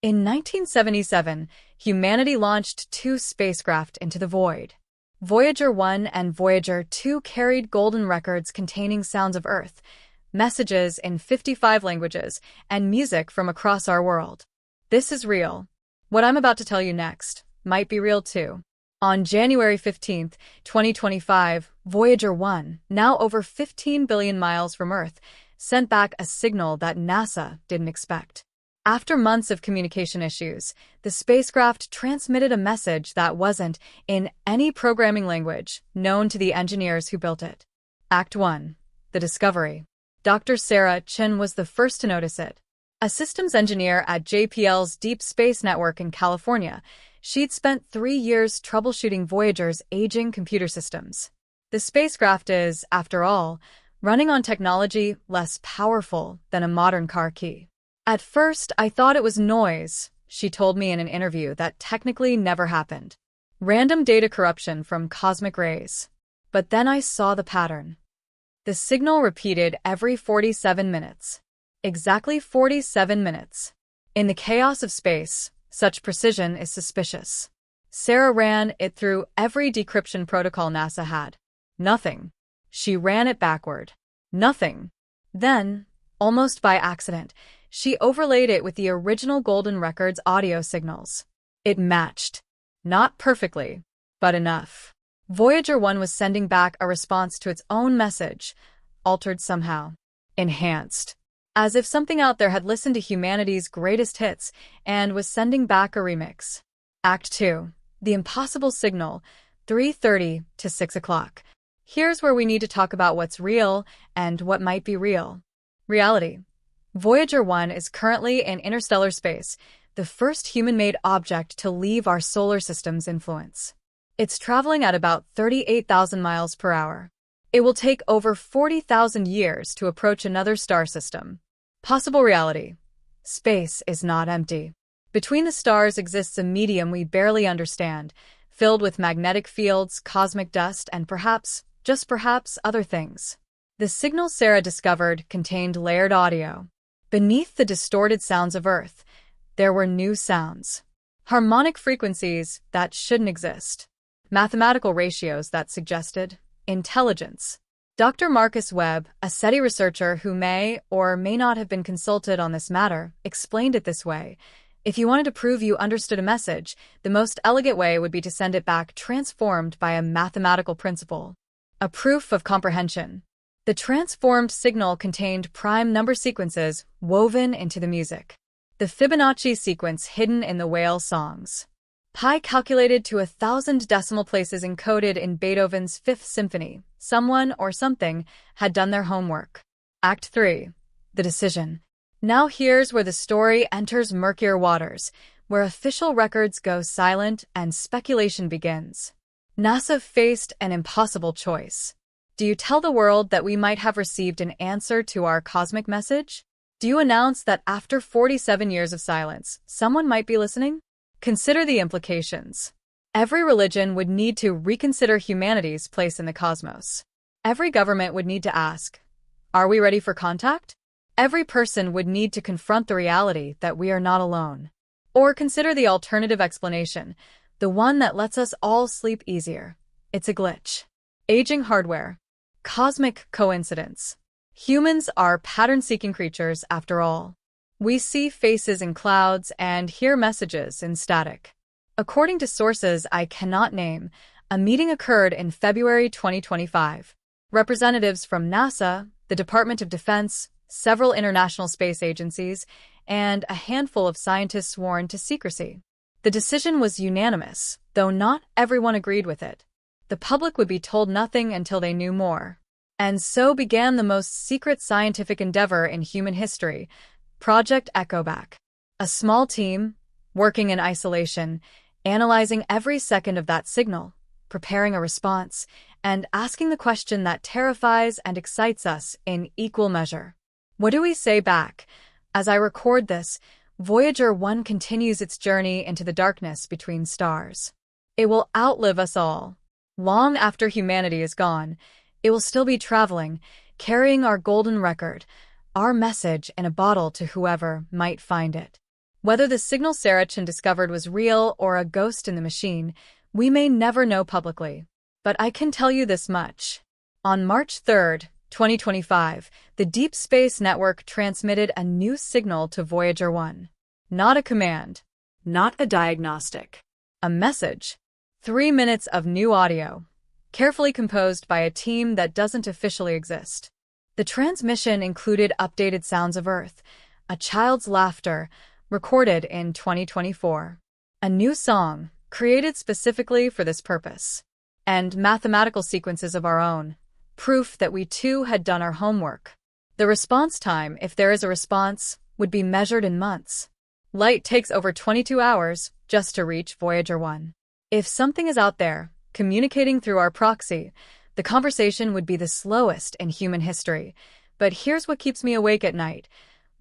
In 1977, humanity launched two spacecraft into the void. Voyager 1 and Voyager 2 carried golden records containing sounds of Earth, messages in 55 languages, and music from across our world. This is real. What I'm about to tell you next might be real too. On January 15, 2025, Voyager 1, now over 15 billion miles from Earth, sent back a signal that NASA didn't expect. After months of communication issues, the spacecraft transmitted a message that wasn't in any programming language known to the engineers who built it. Act 1. The Discovery. Dr. Sarah Chen was the first to notice it. A systems engineer at JPL's Deep Space Network in California, she'd spent 3 years troubleshooting Voyager's aging computer systems. The spacecraft is, after all, running on technology less powerful than a modern car key. At first, I thought it was noise, she told me in an interview that technically never happened. Random data corruption from cosmic rays. But then I saw the pattern. The signal repeated every 47 minutes. Exactly 47 minutes. In the chaos of space, such precision is suspicious. Sarah ran it through every decryption protocol NASA had. Nothing. She ran it backward. Nothing. Then, almost by accident, she overlaid it with the original Golden Records audio signals. It matched. Not perfectly, but enough. Voyager 1 was sending back a response to its own message, altered somehow. Enhanced. As if something out there had listened to humanity's greatest hits and was sending back a remix. Act 2. The Impossible Signal, 3:30 to 6 o'clock. Here's where we need to talk about what's real and what might be real. Reality. Voyager 1 is currently in interstellar space, the first human-made object to leave our solar system's influence. It's traveling at about 38,000 miles per hour. It will take over 40,000 years to approach another star system. Possible reality. Space is not empty. Between the stars exists a medium we barely understand, filled with magnetic fields, cosmic dust, and perhaps, just perhaps, other things. The signal Sarah discovered contained layered audio. Beneath the distorted sounds of Earth, there were new sounds. Harmonic frequencies that shouldn't exist. Mathematical ratios that suggested intelligence. Dr. Marcus Webb, a SETI researcher who may or may not have been consulted on this matter, explained it this way. If you wanted to prove you understood a message, the most elegant way would be to send it back transformed by a mathematical principle. A proof of comprehension. The transformed signal contained prime number sequences woven into the music. The Fibonacci sequence hidden in the whale songs. Pi calculated to 1,000 decimal places encoded in Beethoven's Fifth Symphony. Someone or something had done their homework. Act 3. The Decision. Now here's where the story enters murkier waters, where official records go silent and speculation begins. NASA faced an impossible choice. Do you tell the world that we might have received an answer to our cosmic message? Do you announce that after 47 years of silence, someone might be listening? Consider the implications. Every religion would need to reconsider humanity's place in the cosmos. Every government would need to ask, are we ready for contact? Every person would need to confront the reality that we are not alone. Or consider the alternative explanation, the one that lets us all sleep easier. It's a glitch. Aging hardware. Cosmic coincidence. Humans are pattern-seeking creatures after all. We see faces in clouds and hear messages in static. According to sources I cannot name, a meeting occurred in February 2025. Representatives from NASA, the Department of Defense, several international space agencies, and a handful of scientists sworn to secrecy. The decision was unanimous, though not everyone agreed with it. The public would be told nothing until they knew more. And so began the most secret scientific endeavor in human history, Project EchoBack. A small team, working in isolation, analyzing every second of that signal, preparing a response, and asking the question that terrifies and excites us in equal measure. What do we say back? As I record this, Voyager 1 continues its journey into the darkness between stars. It will outlive us all. Long after humanity is gone, it will still be traveling, carrying our golden record, our message in a bottle to whoever might find it. Whether the signal Saracen discovered was real or a ghost in the machine, we may never know publicly. But I can tell you this much. On March 3, 2025, the Deep Space Network transmitted a new signal to Voyager 1. Not a command. Not a diagnostic. A message. 3 minutes of new audio, carefully composed by a team that doesn't officially exist. The transmission included updated sounds of Earth, a child's laughter, recorded in 2024, a new song, created specifically for this purpose, and mathematical sequences of our own, proof that we too had done our homework. The response time, if there is a response, would be measured in months. Light takes over 22 hours just to reach Voyager 1. If something is out there, communicating through our proxy, the conversation would be the slowest in human history. But here's what keeps me awake at night.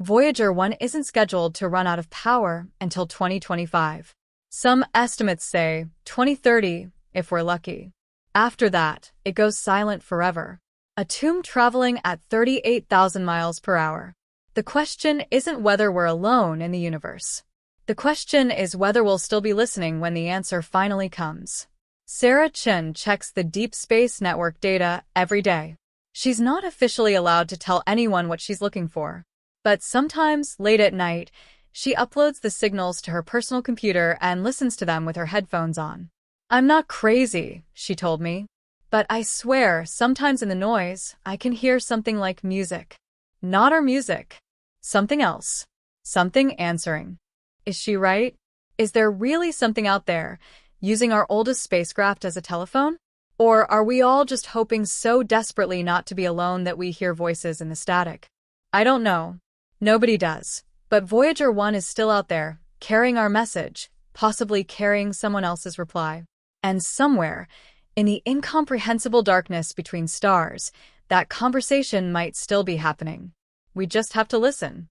Voyager 1 isn't scheduled to run out of power until 2025. Some estimates say 2030, if we're lucky. After that, it goes silent forever. A tomb traveling at 38,000 miles per hour. The question isn't whether we're alone in the universe. The question is whether we'll still be listening when the answer finally comes. Sarah Chen checks the Deep Space Network data every day. She's not officially allowed to tell anyone what she's looking for. But sometimes, late at night, she uploads the signals to her personal computer and listens to them with her headphones on. I'm not crazy, she told me. But I swear, sometimes in the noise, I can hear something like music. Not our music. Something else. Something answering. Is she right? Is there really something out there, using our oldest spacecraft as a telephone? Or are we all just hoping so desperately not to be alone that we hear voices in the static? I don't know. Nobody does. But Voyager 1 is still out there, carrying our message, possibly carrying someone else's reply. And somewhere, in the incomprehensible darkness between stars, that conversation might still be happening. We just have to listen.